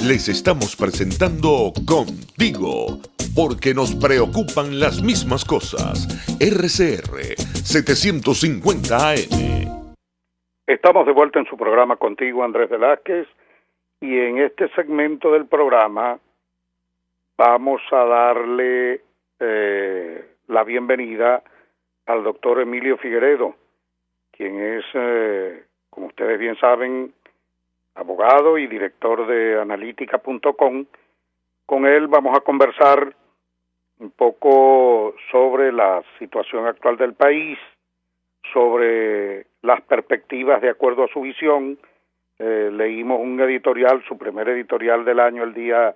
Les estamos presentando Contigo, porque nos preocupan las mismas cosas. RCR 750 AM. Estamos de vuelta en su programa Contigo, Andrés Velázquez, y en este segmento del programa vamos a darle la bienvenida al doctor Emilio Figueredo, quien es, como ustedes bien saben, abogado y director de analítica.com. Con él vamos a conversar un poco sobre la situación actual del país, sobre las perspectivas de acuerdo a su visión. Leímos un editorial, su primer editorial del año, el día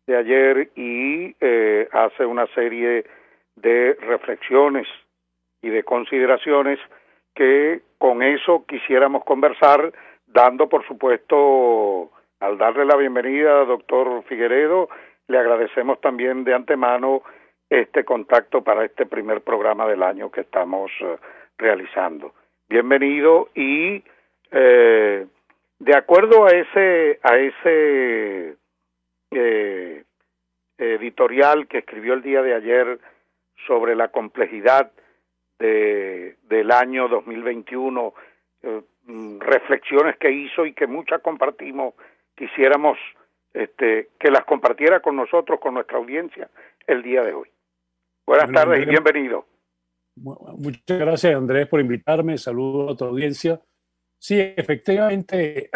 de ayer, y hace una serie de reflexiones y de consideraciones que con eso quisiéramos conversar, dando, por supuesto, al darle la bienvenida, doctor Figueredo, le agradecemos también de antemano este contacto para este primer programa del año que estamos realizando. Bienvenido, y de acuerdo a ese editorial que escribió el día de ayer sobre la complejidad del año 2021, reflexiones que hizo y que muchas compartimos, quisiéramos que las compartiera con nosotros, con nuestra audiencia, el día de hoy. Buenas tardes, Andrés, y bienvenido. Muchas gracias, Andrés, por invitarme. Saludo a tu audiencia. Sí, efectivamente,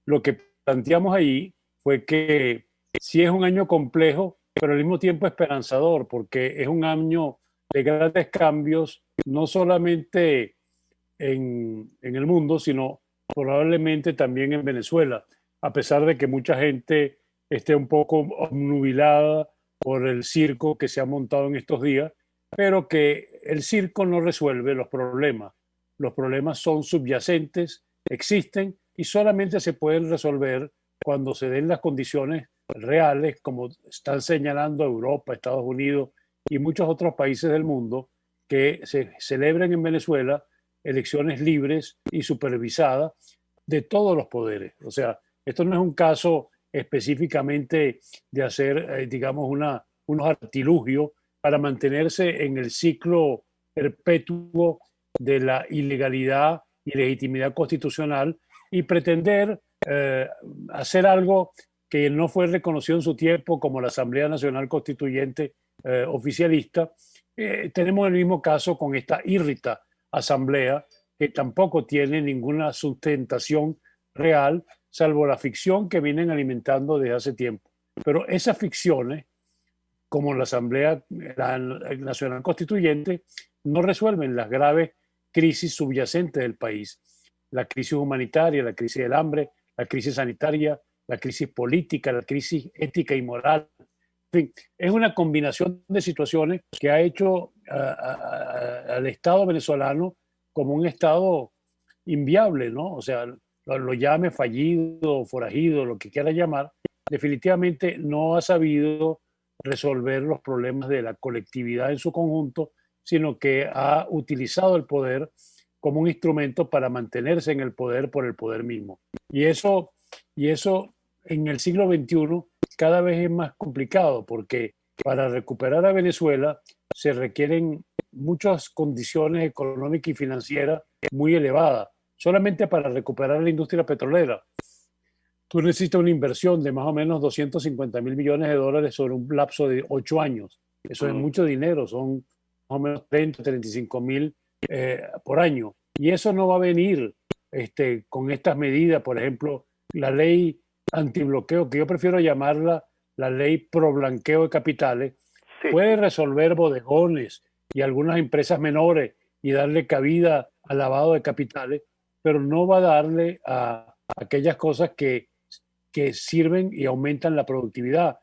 lo que planteamos ahí fue que sí es un año complejo, pero al mismo tiempo esperanzador, porque es un año de grandes cambios, no solamente en el mundo, sino probablemente también en Venezuela, a pesar de que mucha gente esté un poco obnubilada por el circo que se ha montado en estos días, pero que el circo no resuelve los problemas. Los problemas son subyacentes, existen y solamente se pueden resolver cuando se den las condiciones reales, como están señalando Europa, Estados Unidos y muchos otros países del mundo, que se celebren en Venezuela elecciones libres y supervisadas de todos los poderes. O sea, esto no es un caso específicamente de hacer, digamos, unos artilugios para mantenerse en el ciclo perpetuo de la ilegalidad y legitimidad constitucional y pretender hacer algo que no fue reconocido en su tiempo como la Asamblea Nacional Constituyente oficialista. Tenemos el mismo caso con esta írrita asamblea que tampoco tiene ninguna sustentación real, salvo la ficción que vienen alimentando desde hace tiempo. Pero esas ficciones, como la Asamblea Nacional Constituyente, no resuelven las graves crisis subyacentes del país. La crisis humanitaria, la crisis del hambre, la crisis sanitaria, la crisis política, la crisis ética y moral. En fin, es una combinación de situaciones que ha hecho al Estado venezolano como un Estado inviable, ¿no? O sea, lo llame fallido, forajido, lo que quiera llamar, definitivamente no ha sabido resolver los problemas de la colectividad en su conjunto, sino que ha utilizado el poder como un instrumento para mantenerse en el poder por el poder mismo. Y eso en el siglo XXI cada vez es más complicado, porque para recuperar a Venezuela se requieren muchas condiciones económicas y financieras muy elevadas. Solamente para recuperar la industria petrolera, tú necesitas una inversión de más o menos 250.000 millones de dólares sobre un lapso de 8 años. Eso es mucho dinero, son más o menos 35.000 por año. Y eso no va a venir con estas medidas, por ejemplo, la ley antibloqueo, que yo prefiero llamarla la ley pro blanqueo de capitales, sí, puede resolver bodegones y algunas empresas menores y darle cabida al lavado de capitales, pero no va a darle a aquellas cosas que sirven y aumentan la productividad,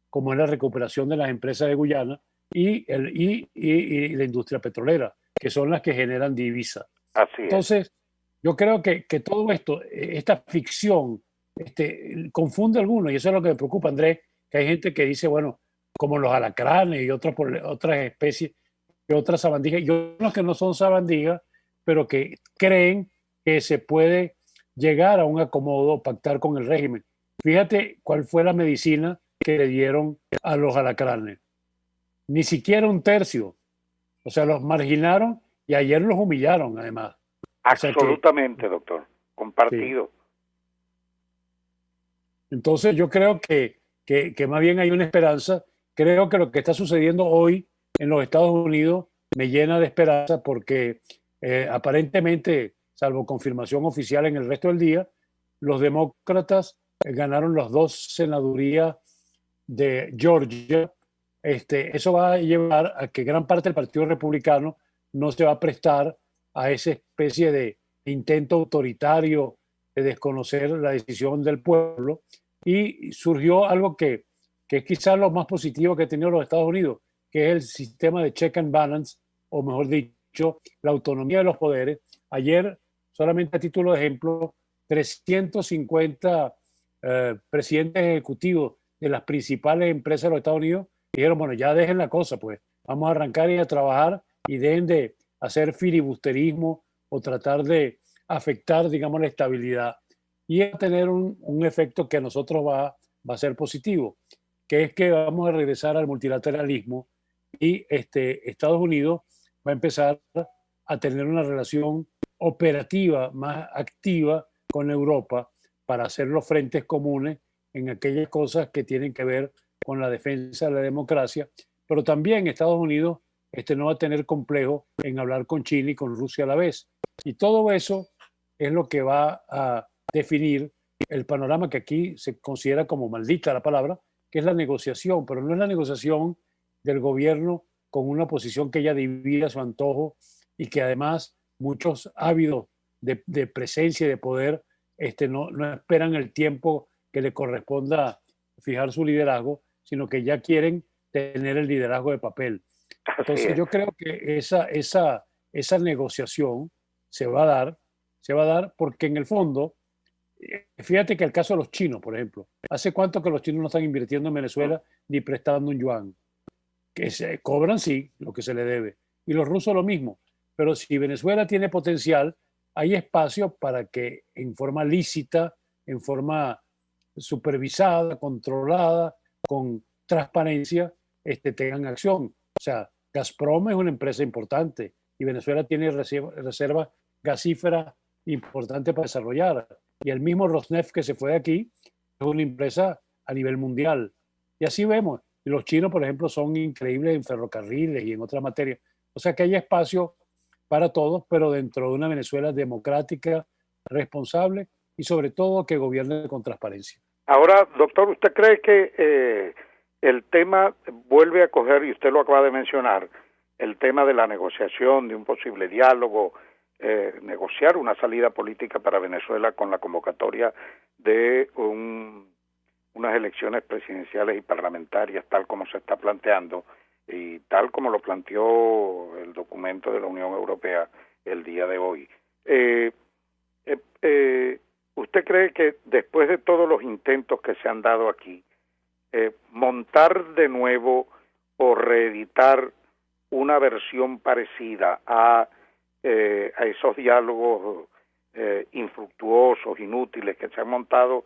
como es la recuperación de las empresas de Guyana y la industria petrolera, que son las que generan divisas. Entonces, yo creo que todo esto, esta ficción, confunde a algunos, y eso es lo que me preocupa, Andrés, que hay gente que dice, bueno, como los alacranes y otras especies, y otras sabandijas, y otros que no son sabandijas, pero que creen que se puede llegar a un acomodo, pactar con el régimen. fíjate cuál fue la medicina que le dieron a los alacranes. Ni siquiera un tercio. O sea, los marginaron y ayer los humillaron, además. O sea que, Absolutamente, doctor. sí. Compartido. Entonces yo creo que más bien hay una esperanza. Creo que lo que está sucediendo hoy en los Estados Unidos me llena de esperanza porque aparentemente, salvo confirmación oficial en el resto del día, los demócratas ganaron las dos senadurías de Georgia. Eso va a llevar a que gran parte del Partido Republicano no se va a prestar a esa especie de intento autoritario de desconocer la decisión del pueblo. Y surgió algo que es quizás lo más positivo que ha tenido los Estados Unidos, que es el sistema de check and balance, o mejor dicho, la autonomía de los poderes. Ayer, solamente a título de ejemplo, 350 presidentes ejecutivos de las principales empresas de los Estados Unidos dijeron, bueno, ya dejen la cosa, pues vamos a arrancar y a trabajar y dejen de hacer filibusterismo o tratar de afectar, digamos, la estabilidad. Y a tener un efecto que a nosotros va a ser positivo, que es que vamos a regresar al multilateralismo y Estados Unidos va a empezar a tener una relación operativa más activa con Europa para hacer los frentes comunes en aquellas cosas que tienen que ver con la defensa de la democracia, pero también Estados Unidos no va a tener complejo en hablar con China y con Rusia a la vez. Y todo eso es lo que va a definir el panorama que aquí se considera como maldita la palabra, que es la negociación, pero no es la negociación del gobierno con una posición que ella divide a su antojo y que además muchos ávidos de presencia y de poder no esperan el tiempo que le corresponda fijar su liderazgo, sino que ya quieren tener el liderazgo de papel. Así Entonces es. yo creo que esa negociación se va a dar porque en el fondo, fíjate que el caso de los chinos, por ejemplo, ¿hace cuánto que los chinos no están invirtiendo en Venezuela ni prestando un yuan? Que se cobran, sí, lo que se le debe. Y los rusos lo mismo. Pero si Venezuela tiene potencial, hay espacio para que en forma lícita, en forma supervisada, controlada, con transparencia, tengan acción. O sea, Gazprom es una empresa importante y Venezuela tiene reservas gasíferas importantes para desarrollar. Y el mismo Rosneft que se fue de aquí es una empresa a nivel mundial. Y así vemos. Y los chinos, por ejemplo, son increíbles en ferrocarriles y en otras materias. O sea que hay espacio para todos, pero dentro de una Venezuela democrática, responsable y sobre todo que gobierne con transparencia. Ahora, doctor, ¿usted cree que el tema vuelve a coger, y usted lo acaba de mencionar, el tema de la negociación, de un posible diálogo, negociar una salida política para Venezuela con la convocatoria de unas elecciones presidenciales y parlamentarias, tal como se está planteando y tal como lo planteó el documento de la Unión Europea el día de hoy? ¿Usted cree que después de todos los intentos que se han dado aquí, montar de nuevo o reeditar una versión parecida a esos diálogos infructuosos, inútiles que se han montado,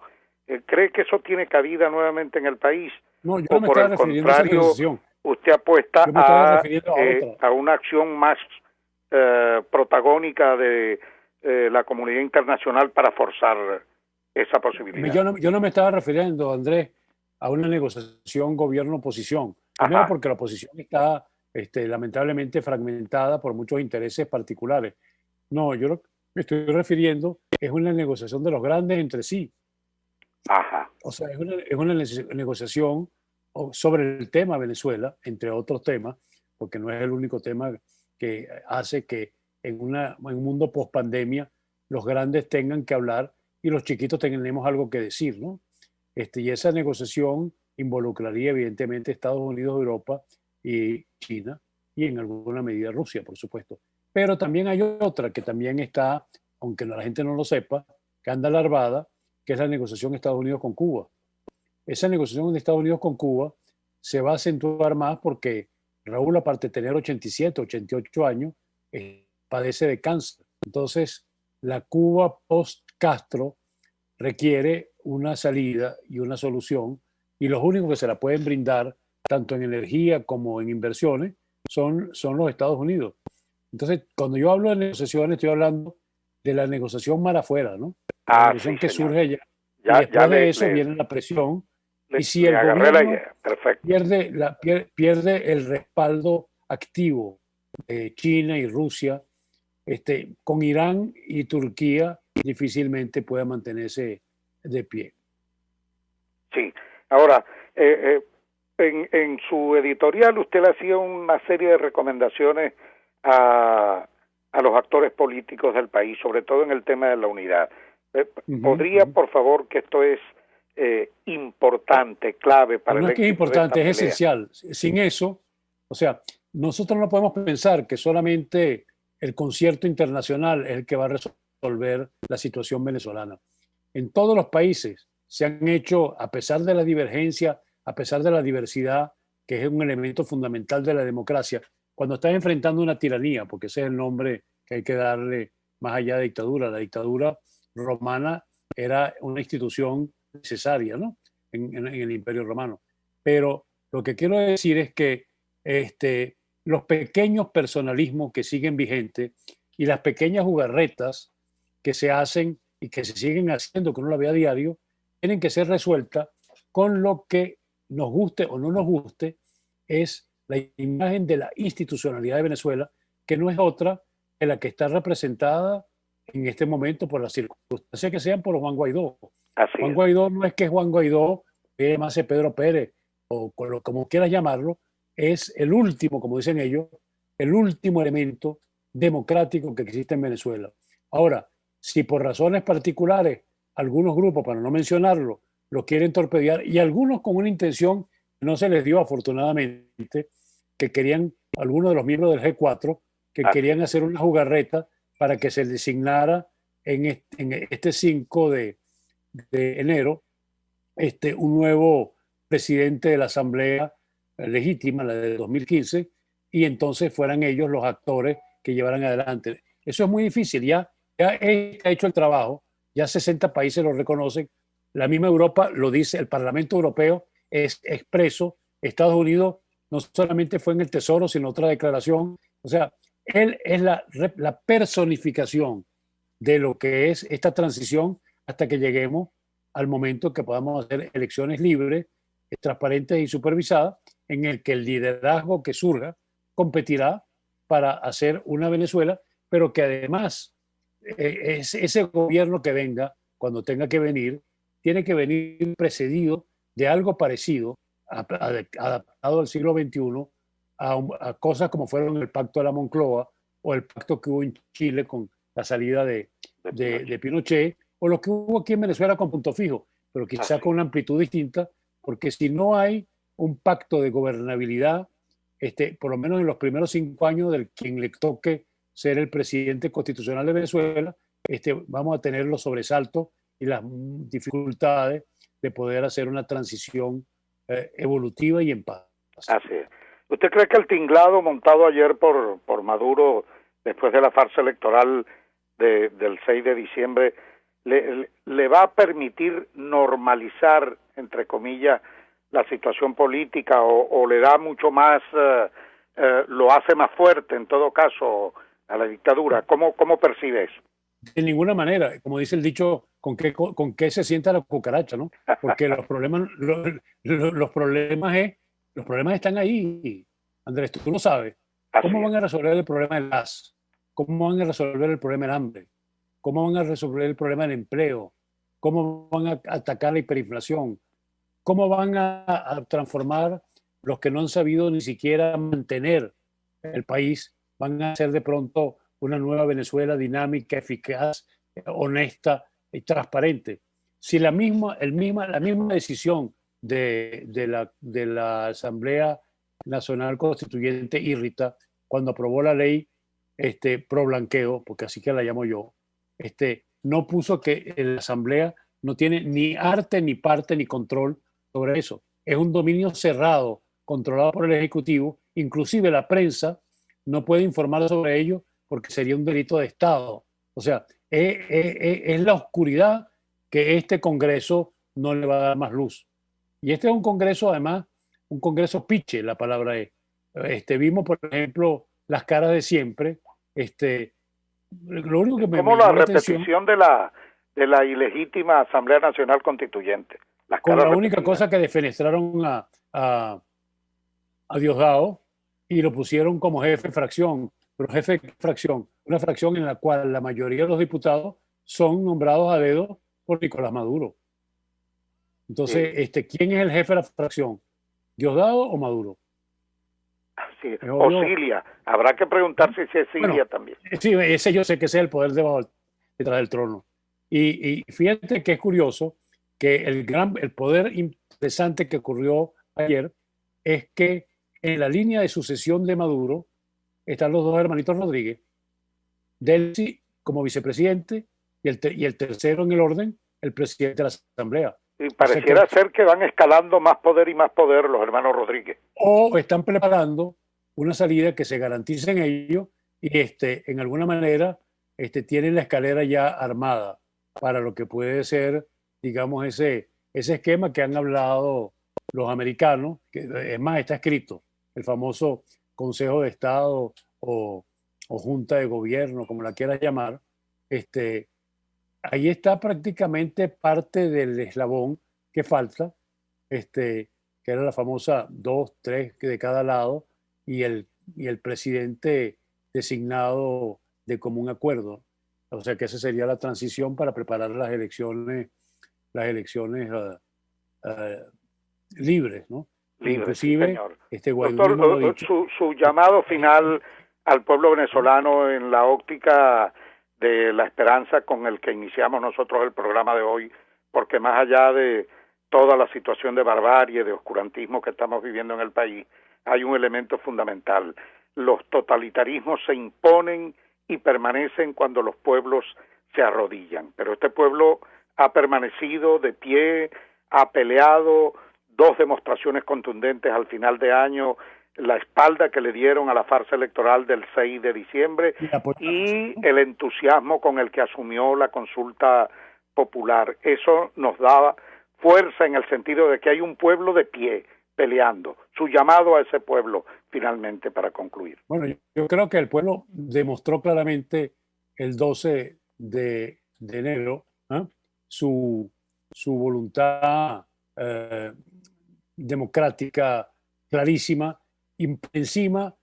cree que eso tiene cabida nuevamente en el país? No, yo ¿O no me por estaba el refiriendo a esa contrario, negociación. usted apuesta Yo me estaba refiriendo a otra. a una acción más protagónica de la comunidad internacional para forzar esa posibilidad? Yo no me estaba refiriendo, Andrés, a una negociación gobierno-oposición. Primero Ajá. porque la oposición está lamentablemente fragmentada por muchos intereses particulares. No, yo lo que me estoy refiriendo es una negociación de los grandes entre sí. Ajá. O sea, es una negociación sobre el tema Venezuela, entre otros temas, porque no es el único tema que hace que en un mundo post-pandemia los grandes tengan que hablar y los chiquitos tenemos algo que decir, ¿no? Y esa negociación involucraría evidentemente Estados Unidos, Europa y China y en alguna medida Rusia, por supuesto. Pero también hay otra que también está, aunque la gente no lo sepa, que anda larvada, que es la negociación de Estados Unidos con Cuba. Esa negociación de Estados Unidos con Cuba se va a acentuar más porque Raúl, aparte de tener 87, 88 años, padece de cáncer. Entonces, la Cuba post-Castro requiere una salida y una solución, y los únicos que se la pueden brindar, tanto en energía como en inversiones, son los Estados Unidos. Entonces, cuando yo hablo de negociaciones, estoy hablando de la negociación mar afuera, ¿no? La negociación Sí, que señor. surge allá. Y Ya después de eso viene la presión. Y si el agarré la gobierno idea. Perfecto. pierde el respaldo activo de China y Rusia, con Irán y Turquía difícilmente pueda mantenerse de pie. Sí. Ahora, en su editorial usted le hacía una serie de recomendaciones a los actores políticos del país, sobre todo en el tema de la unidad. ¿Podría, por favor, que esto es importante, clave para no el es que es éxito de importante, esta es pelea? esencial. Sin eso, o sea, nosotros no podemos pensar que solamente el concierto internacional es el que va a resolver la situación venezolana. En todos los países se han hecho, a pesar de la divergencia, a pesar de la diversidad, que es un elemento fundamental de la democracia, cuando estás enfrentando una tiranía, porque ese es el nombre que hay que darle más allá de dictadura. La dictadura romana era una institución necesaria, ¿no? En el Imperio Romano. Pero lo que quiero decir es que los pequeños personalismos que siguen vigentes y las pequeñas jugarretas que se hacen y que se siguen haciendo, que uno la ve a diario, tienen que ser resueltas con lo que nos guste o no nos guste, es la imagen de la institucionalidad de Venezuela, que no es otra que la que está representada en este momento por las circunstancias que sean por Juan Guaidó. Juan Guaidó no es que Juan Guaidó, que más Pedro Pérez, o como quieras llamarlo, es el último, como dicen ellos, el último elemento democrático que existe en Venezuela. Ahora, si por razones particulares algunos grupos, para no mencionarlo, lo quieren torpedear, y algunos con una intención que no se les dio afortunadamente, que querían, algunos de los miembros del G4, que querían hacer una jugarreta para que se designara en este 5 de enero un nuevo presidente de la Asamblea legítima, la de 2015, y entonces fueran ellos los actores que llevaran adelante. Eso es muy difícil, ya está hecho el trabajo, ya 60 países lo reconocen, la misma Europa lo dice, el Parlamento Europeo es expreso, Estados Unidos no solamente fue en el Tesoro, sino otra declaración, o sea, él es la personificación de lo que es esta transición hasta que lleguemos al momento que podamos hacer elecciones libres, transparentes y supervisadas, en el que el liderazgo que surja competirá para hacer una Venezuela, pero que además ese gobierno que venga, cuando tenga que venir, tiene que venir precedido de algo parecido, adaptado al siglo XXI, a cosas como fueron el Pacto de la Moncloa o el pacto que hubo en Chile con la salida de Pinochet, o lo que hubo aquí en Venezuela con Punto Fijo, pero quizá con una amplitud distinta, porque si no hay un pacto de gobernabilidad, por lo menos en los primeros 5 años del quien le toque ser el presidente constitucional de Venezuela, vamos a tener los sobresaltos y las dificultades de poder hacer una transición evolutiva y en paz. Así es. ¿Usted cree que el tinglado montado ayer por Maduro, después de la farsa electoral del 6 de diciembre, le va a permitir normalizar, entre comillas, la situación política o le da mucho más, lo hace más fuerte en todo caso a la dictadura? ¿Cómo percibe eso? De ninguna manera, como dice el dicho, con qué se sienta la cucaracha, ¿no? Porque los problemas, los problemas están ahí, Andrés, tú lo sabes. ¿Cómo van a resolver el problema del gas? ¿Cómo van a resolver el problema del hambre? ¿Cómo van a resolver el problema del empleo? ¿Cómo van a atacar la hiperinflación? ¿Cómo van a transformar los que no han sabido ni siquiera mantener el país? Van a ser de pronto una nueva Venezuela dinámica, eficaz, honesta y transparente. Si la misma decisión de la Asamblea Nacional Constituyente irrita cuando aprobó la ley pro blanqueo, porque así que la llamo yo, no puso que la Asamblea no tiene ni arte, ni parte, ni control sobre eso. Es un dominio cerrado, controlado por el Ejecutivo. Inclusive la prensa no puede informar sobre ello porque sería un delito de Estado. O sea, es la oscuridad que este Congreso no le va a dar más luz. Y este es un congreso, además, un congreso piche, la palabra es. Vimos, por ejemplo, las caras de siempre. Lo único que Como me la llamó la atención, repetición de la ilegítima Asamblea Nacional Constituyente. Las con caras la única repetidas. cosa que defenestraron a Diosdado y lo pusieron como jefe de fracción, pero jefe de fracción, una fracción en la cual la mayoría de los diputados son nombrados a dedo por Nicolás Maduro. Entonces, Sí. ¿quién es el jefe de la fracción? ¿Diosdado o Maduro? Sí. Es O obvio. Cilia. Habrá que preguntarse si es Cilia Bueno, también. sí, ese yo sé que ese es el poder detrás del trono. Y fíjate que es curioso que el poder interesante que ocurrió ayer es que en la línea de sucesión de Maduro están los dos hermanitos Rodríguez, Delcy como vicepresidente y el tercero en el orden, el presidente de la Asamblea. Y O sea que, pareciera ser que van escalando más poder y más poder los hermanos Rodríguez. o están preparando una salida que se garantice en ellos y en alguna manera tienen la escalera ya armada para lo que puede ser, digamos, ese esquema que han hablado los americanos, que es más, está escrito, el famoso Consejo de Estado o Junta de Gobierno, como la quieras llamar. Ahí está prácticamente parte del eslabón que falta, que era la famosa 2, 3 de cada lado, y el presidente designado de común acuerdo. O sea que esa sería la transición para preparar las elecciones libres, ¿no? Libre, sí, Inclusive, señor. Guaidó Doctor, mismo lo ha dicho. su llamado final al pueblo venezolano en la óptica de la esperanza con el que iniciamos nosotros el programa de hoy, porque más allá de toda la situación de barbarie, de oscurantismo que estamos viviendo en el país, hay un elemento fundamental. Los totalitarismos se imponen y permanecen cuando los pueblos se arrodillan, pero este pueblo ha permanecido de pie, ha peleado, 2 demostraciones contundentes al final de año, la espalda que le dieron a la farsa electoral del 6 de diciembre y el entusiasmo con el que asumió la consulta popular. Eso nos daba fuerza en el sentido de que hay un pueblo de pie peleando. Su llamado a ese pueblo, finalmente, para concluir. Bueno, yo creo que el pueblo demostró claramente el 12 de enero, ¿eh? su voluntad democrática clarísima, encima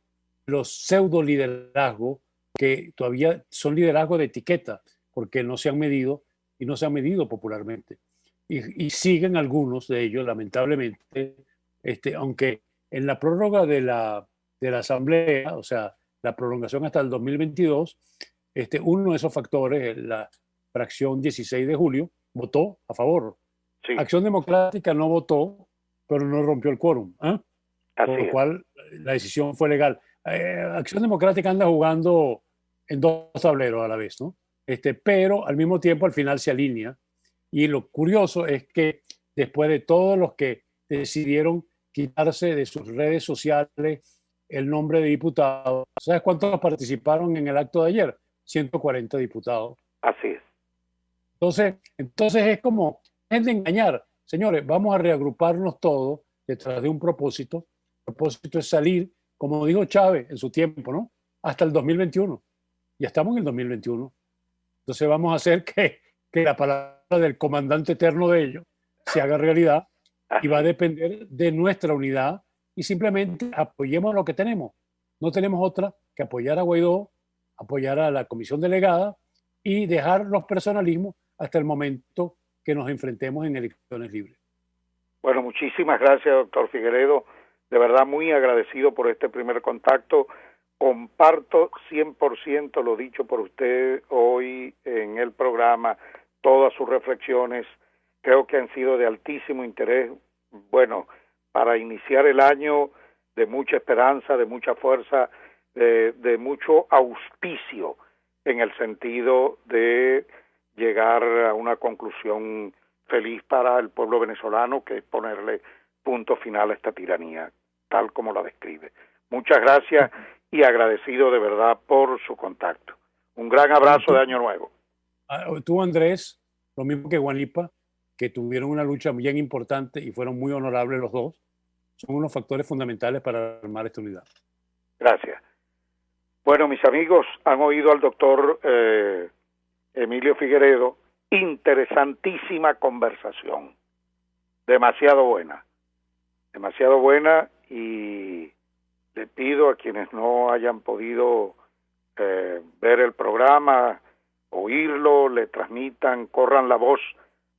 los pseudo liderazgos que todavía son liderazgos de etiqueta, porque no se han medido y no se han medido popularmente. Y siguen algunos de ellos, lamentablemente, aunque en la prórroga de la Asamblea, o sea, la prolongación hasta el 2022, uno de esos factores, la fracción 16 de julio, votó a favor. Sí. Acción Democrática no votó, pero no rompió el quórum, ¿eh? Por lo cual la decisión fue legal. Acción Democrática anda jugando en 2 tableros a la vez, ¿no? Pero al mismo tiempo al final se alinea. Y lo curioso es que después de todos los que decidieron quitarse de sus redes sociales el nombre de diputado, ¿sabes cuántos participaron en el acto de ayer? 140 diputados. Así es. Entonces es como, es de engañar. Señores, vamos a reagruparnos todos detrás de un propósito. El propósito es salir, como dijo Chávez en su tiempo, ¿no? Hasta el 2021. Ya estamos en el 2021. Entonces vamos a hacer que la palabra del comandante eterno de ellos se haga realidad y va a depender de nuestra unidad y simplemente apoyemos lo que tenemos. No tenemos otra que apoyar a Guaidó, apoyar a la comisión delegada y dejar los personalismos hasta el momento que nos enfrentemos en elecciones libres. Bueno, muchísimas gracias, doctor Figueredo. De verdad, muy agradecido por este primer contacto. Comparto 100% lo dicho por usted hoy en el programa, todas sus reflexiones. Creo que han sido de altísimo interés, bueno, para iniciar el año de mucha esperanza, de mucha fuerza, de mucho auspicio en el sentido de llegar a una conclusión feliz para el pueblo venezolano, que es ponerle punto final a esta tiranía, tal como la describe. Muchas gracias y agradecido de verdad por su contacto. Un gran abrazo de Año Nuevo. Tú, Andrés, lo mismo que Guanipa, que tuvieron una lucha bien importante y fueron muy honorables los dos, son unos factores fundamentales para armar esta unidad. Gracias. Bueno, mis amigos, han oído al doctor Emilio Figueredo. Interesantísima conversación. Demasiado buena, y le pido a quienes no hayan podido ver el programa, oírlo, le transmitan, corran la voz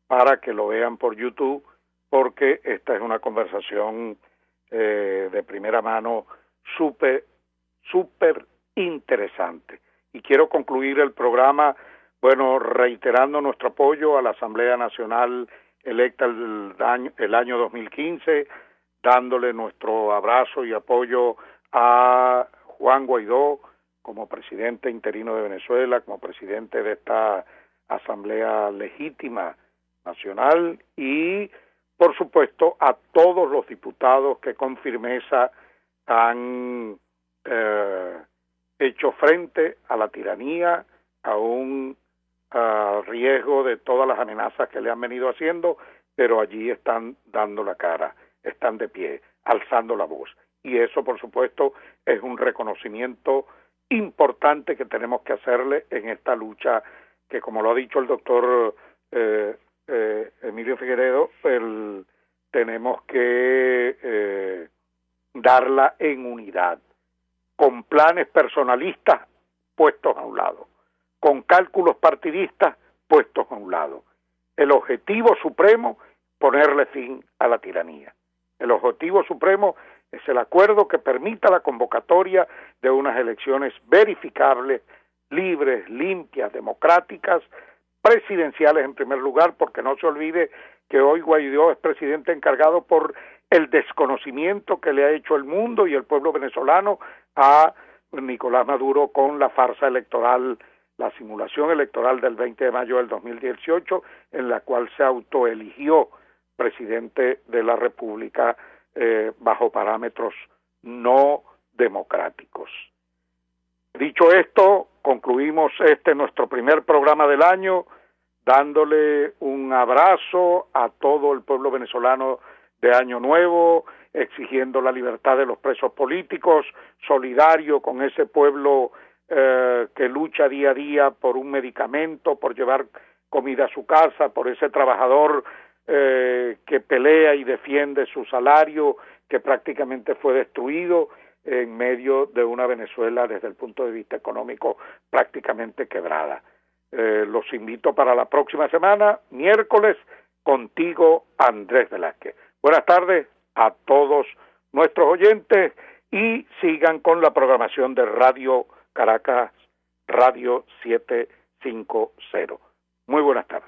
para que lo vean por YouTube, porque esta es una conversación de primera mano súper interesante. Y quiero concluir el programa, bueno, reiterando nuestro apoyo a la Asamblea Nacional electa el año 2015, dándole nuestro abrazo y apoyo a Juan Guaidó como presidente interino de Venezuela, como presidente de esta Asamblea Legítima Nacional, y por supuesto a todos los diputados que con firmeza han hecho frente a la tiranía, aún a riesgo de todas las amenazas que le han venido haciendo, pero allí están dando la cara, están de pie, alzando la voz. Y eso, por supuesto, es un reconocimiento importante que tenemos que hacerle en esta lucha que, como lo ha dicho el doctor Emilio Figueredo, tenemos que darla en unidad, con planes personalistas puestos a un lado, con cálculos partidistas puestos a un lado. El objetivo supremo, ponerle fin a la tiranía. El objetivo supremo es el acuerdo que permita la convocatoria de unas elecciones verificables, libres, limpias, democráticas, presidenciales en primer lugar, porque no se olvide que hoy Guaidó es presidente encargado por el desconocimiento que le ha hecho el mundo y el pueblo venezolano a Nicolás Maduro con la farsa electoral, la simulación electoral del 20 de mayo del 2018, en la cual se autoeligió presidente de la República bajo parámetros no democráticos. Dicho esto, concluimos nuestro primer programa del año, dándole un abrazo a todo el pueblo venezolano de Año Nuevo, exigiendo la libertad de los presos políticos, solidario con ese pueblo que lucha día a día por un medicamento, por llevar comida a su casa, por ese trabajador que pelea y defiende su salario, que prácticamente fue destruido en medio de una Venezuela desde el punto de vista económico prácticamente quebrada. Los invito para la próxima semana, miércoles, contigo, Andrés Velázquez. Buenas tardes a todos nuestros oyentes y sigan con la programación de Radio Caracas, Radio 750. Muy buenas tardes.